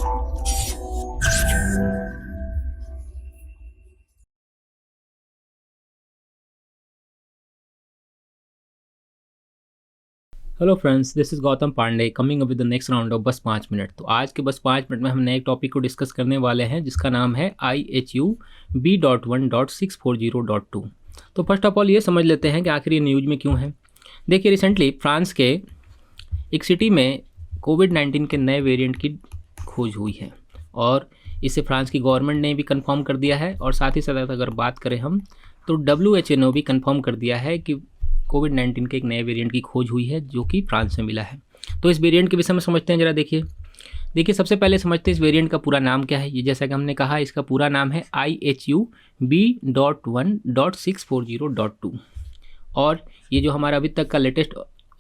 Hello friends, this is Gautam Pandey coming up with the next round of बस 5 minute. तो आज के बस 5 मिनट में हम नए टॉपिक को डिस्कस करने वाले हैं जिसका नाम है IHU B.1.640.2। तो फर्स्ट ऑफ ऑल ये समझ लेते हैं कि आखिर ये न्यूज़ में क्यों है। देखिए, रिसेंटली फ्रांस के एक सिटी में कोविड-19 के नए वेरिएंट की खोज हुई है और इसे फ्रांस की गवर्नमेंट ने भी कंफर्म कर दिया है। और साथ ही साथ अगर बात करें हम तो WHO ने भी कंफर्म कर दिया है कि कोविड-19 के एक नए वेरिएंट की खोज हुई है जो कि फ्रांस में मिला है। तो इस वेरिएंट के विषय में समझते हैं जरा। देखिए सबसे पहले समझते हैं इस वेरिएंट का पूरा नाम क्या है। ये जैसा कि हमने कहा, इसका पूरा नाम है IHU B.1.640.2। और ये जो हमारा अभी तक का लेटेस्ट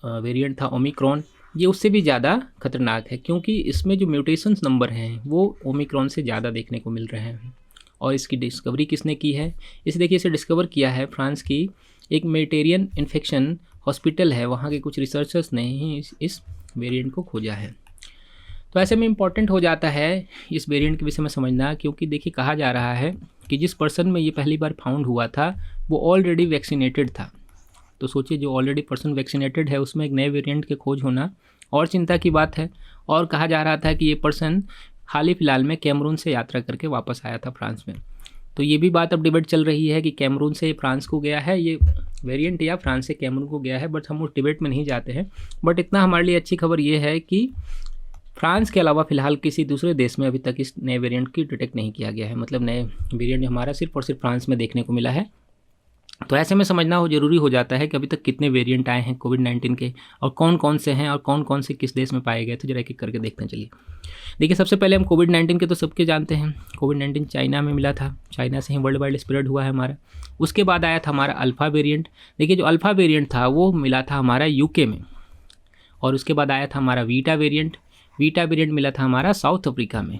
वेरिएंट था ओमिक्रॉन, ये उससे भी ज़्यादा खतरनाक है क्योंकि इसमें जो म्यूटेशंस नंबर हैं वो ओमिक्रॉन से ज़्यादा देखने को मिल रहे हैं। और इसकी डिस्कवरी किसने की है? इसे डिस्कवर किया है फ्रांस की एक मेडिटेरियन इन्फेक्शन हॉस्पिटल है, वहाँ के कुछ रिसर्चर्स ने ही इस वेरिएंट को खोजा है। तो ऐसे में इम्पॉर्टेंट हो जाता है इस वेरिएंट के विषय में समझना, क्योंकि देखिए कहा जा रहा है कि जिस पर्सन में ये पहली बार फाउंड हुआ था वो ऑलरेडी वैक्सीनेटेड था। तो सोचिए, जो ऑलरेडी पर्सन वैक्सीनेटेड है उसमें एक नए वेरिएंट के खोज होना और चिंता की बात है। और कहा जा रहा था कि ये पर्सन हाल ही फिलहाल में कैमरून से यात्रा करके वापस आया था फ्रांस में। तो ये भी बात अब डिबेट चल रही है कि कैमरून से फ्रांस को गया है ये वेरिएंट या फ्रांस से कैमरून को गया है, बट हम उस डिबेट में नहीं जाते हैं। बट इतना हमारे लिए अच्छी खबर ये है कि फ्रांस के अलावा फ़िलहाल किसी दूसरे देश में अभी तक इस नए वेरिएंट की डिटेक्ट नहीं किया गया है। मतलब नए वेरिएंट हमारा सिर्फ और सिर्फ फ्रांस में देखने को मिला है। तो ऐसे में समझना हो ज़रूरी हो जाता है कि अभी तक कितने वेरिएंट आए हैं कोविड-19 के और कौन कौन से हैं और कौन कौन से किस देश में पाए गए थे। जरा एक एक करके देखते हैं। चलिए देखिए, सबसे पहले हम कोविड-19 के तो सबके जानते हैं। कोविड-19 चाइना में मिला था, चाइना से ही वर्ल्ड वाइड स्प्रेड हुआ है हमारा। उसके बाद आया था हमारा अल्फ़ा वेरिएंट। देखिए, जो अल्फ़ा वेरिएंट था वो मिला था हमारा UK में। और उसके बाद आया था हमारा बीटा वेरिएंट मिला था हमारा साउथ अफ्रीका में।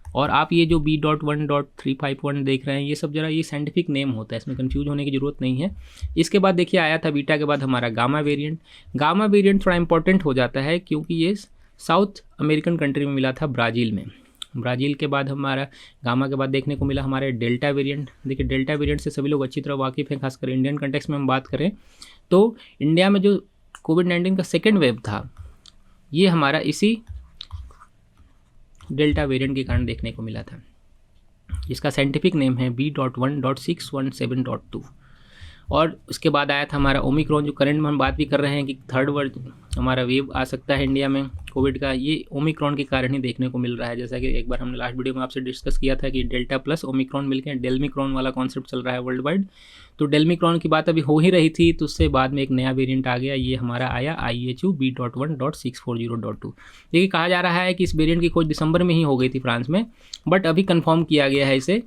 और आप ये जो B.1.351 देख रहे हैं, ये सब जरा ये साइंटिफिक नेम होता है, इसमें कंफ्यूज होने की ज़रूरत नहीं है। इसके बाद देखिए आया था बीटा के बाद हमारा गामा वेरिएंट थोड़ा इंपॉर्टेंट हो जाता है क्योंकि ये साउथ अमेरिकन कंट्री में मिला था, ब्राज़ील में। ब्राज़ील के बाद हमारा गामा के बाद देखने को मिला हमारे डेल्टा वेरिएंट। देखिए, डेल्टा वेरिएंट से सभी लोग अच्छी तरह वाकिफ़ हैं, खासकर इंडियन कंटेक्स्ट में हम बात करें तो इंडिया में जो कोविड-19 का सेकेंड वेव था ये हमारा इसी डेल्टा वेरिएंट के कारण देखने को मिला था, जिसका साइंटिफिक नेम है B.1.617.2। और उसके बाद आया था हमारा ओमिक्रॉन, जो करंट में हम बात भी कर रहे हैं कि थर्ड वर्ड हमारा वेव आ सकता है इंडिया में कोविड का, ये ओमिक्रॉन के कारण ही देखने को मिल रहा है। जैसा कि एक बार हमने लास्ट वीडियो में आपसे डिस्कस किया था कि डेल्टा प्लस ओमिक्रॉन मिलकर डेल्मिक्रॉन वाला कॉन्सेप्ट चल रहा है वर्ल्ड वाइड। तो डेल्मिक्रॉन की बात अभी हो ही रही थी, तो उससे बाद में एक नया वेरिएंट आ गया, ये हमारा आया IHU B.1.640.2। देखिए, कहा जा रहा है कि इस वेरिएंट की खोज दिसंबर में ही हो गई थी फ्रांस में, बट अभी कंफर्म किया गया है इसे।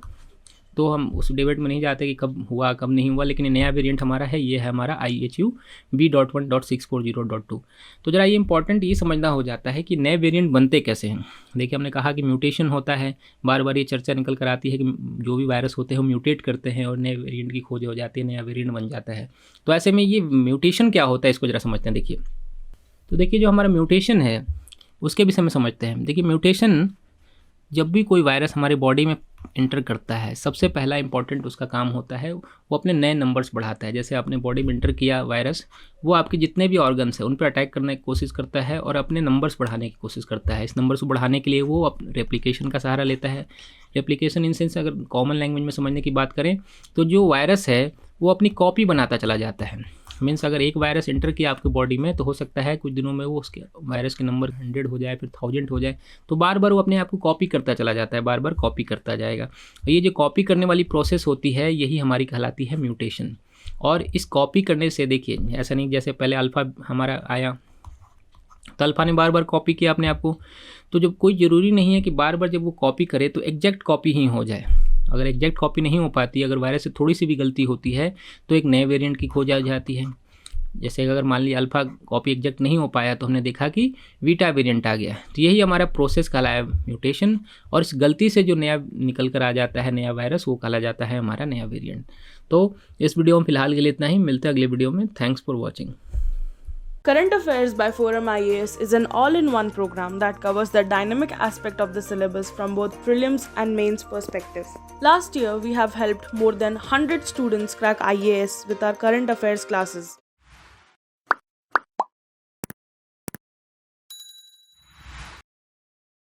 तो हम उस डिबेट में नहीं जाते कि कब हुआ कब नहीं हुआ, लेकिन नया वेरिएंट हमारा है, ये है हमारा IHU B.1.640.2। तो जरा ये इंपॉर्टेंट ये समझना हो जाता है कि नए वेरिएंट बनते कैसे हैं। देखिए, हमने कहा कि म्यूटेशन होता है, बार बार ये चर्चा निकल कर आती है कि जो भी वायरस होते हैं वो म्यूटेट करते हैं और नए वेरिएंट की खोज हो जाती है, नया वेरिएंट बन जाता है। तो ऐसे में ये म्यूटेशन क्या होता है, इसको जरा समझते हैं। देखिए, तो देखिए जो हमारा म्यूटेशन है उसके विषय में समझते हैं। देखिए, म्यूटेशन जब भी कोई वायरस हमारे बॉडी में इंटर करता है, सबसे पहला इंपॉर्टेंट उसका काम होता है वो अपने नए नंबर्स बढ़ाता है। जैसे आपने बॉडी में इंटर किया वायरस, वो आपके जितने भी ऑर्गन्स हैं उन पर अटैक करने की कोशिश करता है और अपने नंबर्स बढ़ाने की कोशिश करता है। इस नंबर्स को बढ़ाने के लिए वो रेप्लिकेशन का सहारा लेता है। रेप्लिकेशन इन सेंस अगर कॉमन लैंग्वेज में समझने की बात करें तो जो वायरस है वो अपनी कॉपी बनाता चला जाता है। मीन्स अगर एक वायरस एंटर किया आपकी बॉडी में तो हो सकता है कुछ दिनों में वो उसके वायरस के नंबर 100 हो जाए, फिर 1000 हो जाए। तो बार बार वो अपने आप को कॉपी करता चला जाता है, बार बार कॉपी करता जाएगा। और ये जो कॉपी करने वाली प्रोसेस होती है यही हमारी कहलाती है म्यूटेशन। और इस कॉपी करने से देखिए, ऐसा नहीं जैसे पहले अल्फ़ा हमारा आया तो अल्फ़ा ने बार बार कॉपी किया अपने आप को, तो जब कोई ज़रूरी नहीं है कि बार बार जब वो कॉपी करे तो एग्जैक्ट कॉपी ही हो जाए। अगर एग्जैक्ट कॉपी नहीं हो पाती, अगर वायरस से थोड़ी सी भी गलती होती है तो एक नए वेरिएंट की खोज आ जाती है। जैसे अगर मान लीजिए अल्फ़ा कॉपी एग्जैक्ट नहीं हो पाया तो हमने देखा कि बीटा वेरिएंट आ गया। तो यही हमारा प्रोसेस कहलाया म्यूटेशन, और इस गलती से जो नया निकल कर आ जाता है नया वायरस, वो कहला जाता है हमारा नया वेरिएंट। तो इस वीडियो में फिलहाल के लिए इतना ही, मिलते हैं अगले वीडियो में। Thanks for watching. Current Affairs by Forum IAS is an all-in-one program that covers the dynamic aspect of the syllabus from both prelims and mains perspective. Last year, we have helped more than 100 students crack IAS with our current affairs classes.